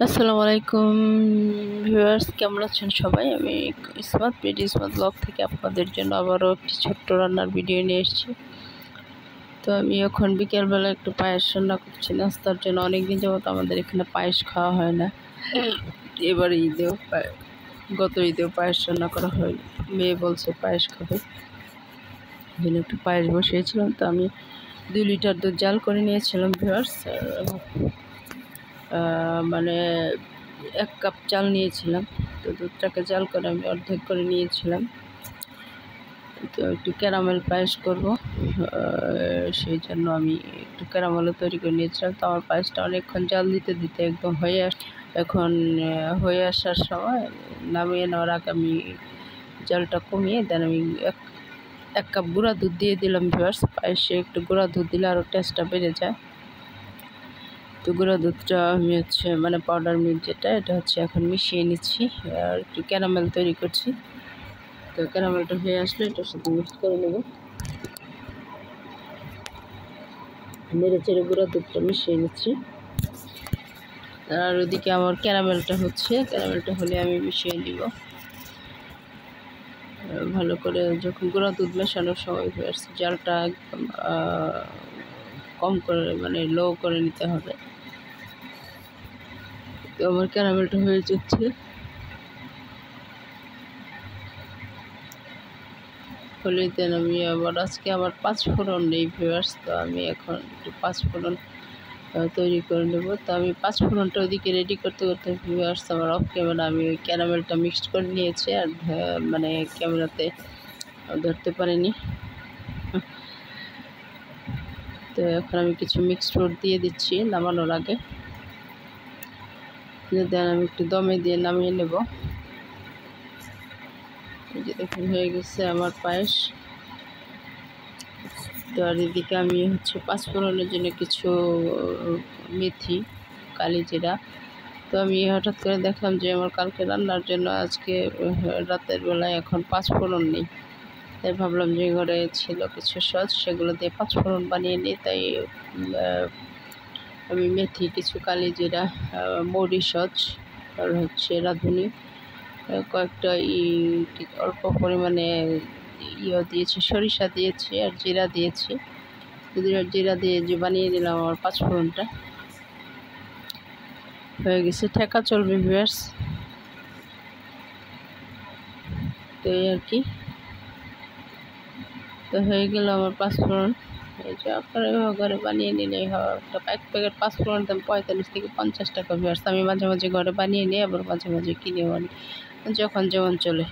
আসসালামু আলাইকুম ভিউয়ার্স, কেমন আছেন সবাই? আমি ইসমাত ব্লগ থেকে আপনাদের জন্য আবারও একটি ছোট্ট রান্নার ভিডিও নিয়ে এসেছি। তো আমি এখন বিকেলবেলা একটু পায়েস রান্না করছি নাস্তার জন্য। অনেকদিন যাবত আমাদের এখানে পায়েস খাওয়া হয় না। এবারে গত ঈদেও পায়েস রান্না করা হয়। মেয়ে বলছে পায়েস খাবে, জন্য একটু পায়েস বসিয়েছিলাম। তো আমি 2 লিটার দুধ জাল করে নিয়েছিলাম ভিউয়ার্স। মানে 1 কাপ চাল নিয়েছিলাম। তো দুধটাকে জাল করে আমি অর্ধেক করে নিয়েছিলাম। তো একটু ক্যারামেল পায়েস করব, সেই জন্য আমি একটু ক্যারামেলও তৈরি করে নিয়েছিলাম। তো আমার পায়েসটা অনেকক্ষণ জাল দিতে দিতে একদম এখন হয়ে আসার সময় নামিয়ে নেওয়ার আগে আমি জালটা কমিয়ে দেন আমি এক কাপ গুঁড়া দুধ দিয়ে দিলাম ভিউয়ার্স। পায়েসে একটু গুঁড়া দুধ দিলে আরও টেস্টটা বেড়ে যায়। তো গুঁড়া দুধটা আমি মানে পাউডার মিল্ক যেটা, এটা এখন মিশিয়ে নিচ্ছি আর একটু ক্যারামেল তৈরি করছি। তো ক্যারামেলটা হয়ে আসলে এটার সাথে মিক্স করে নেব। নেড়ে চেড়ে গুঁড়া দুধটা মিশিয়ে নিচ্ছি। আর ওদিকে আমার ক্যারামেলটা হলে আমি মিশিয়ে নিব ভালো করে। যখন গুঁড়া দুধ মেশানোর সময় জালটা একদম কম করে, মানে লো করে নিতে হবে। তো আমার ক্যারামেলটা হয়ে যাচ্ছে। হলে দেন আমি আজকে আমার 5 ফোড়ন নেই ভিউয়ার্স। তো আমি এখন একটু 5 ফোড়ন তৈরি করে নেব। তো আমি 5 ফোড়নটা ওইদিকে রেডি করতে করতে ভিউয়ার্স আমার অফ ক্যামেরা আমি ওই ক্যারামেলটা মিক্সড করে নিয়েছি, আর মানে ক্যামেরাতে ধরতে পারিনি। তো এখন আমি কিছু মিক্সড ফ্রুট দিয়ে দিচ্ছি নামানোর আগে। দেন আমি একটু দমে দিয়ে নামিয়ে নেব। এই যে দেখুন হয়ে গেছে আমার পায়েস। তো আর এদিকে আমি 5 ফোড়নের জন্য কিছু মেথি, কালি জিরা। তো আমি হঠাৎ করে দেখলাম যে আমার কালকে রান্নার জন্য আজকে রাতের বেলায় এখন 5 ফোড়ন নেই। তাই ভাবলাম যে ঘরে ছিল কিছু সস, সেগুলো দিয়ে 5 ফোড়ন বানিয়ে নিই। তাই আমি মেথি, কিছু কালি জিরা, মৌরি সস আর রাঁধুনি, কয়েকটা অল্প পরিমাণে দিয়েছি, সরিষা দিয়েছি আর জিরা দিয়েছি। জিরা দিয়ে যে বানিয়ে দিলাম আমার 5 ফোড়নটা হয়ে গেছে। ঠেকা চলবে ভিউয়ার্স। তো এই আর কি। তো হয়ে গেল আমার 5 ফোড়ন। এই যে আপনারা ঘরে বানিয়ে নিলে একটা এক প্যাকেট 5 ফোড়ন দাম 45 থেকে 50 টাকা ভিউয়ার্স। আমি মাঝে মাঝে ঘরে বানিয়ে নিই, আবার মাঝে মাঝে কিনেও আনি, যখন যেমন চলে।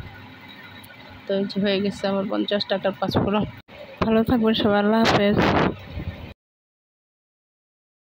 তো এই যে হয়ে গেছে আমার 50 টাকার 5 ফোড়ন। ভালো থাকবেন সবাই, আল্লাহ হাফেজ।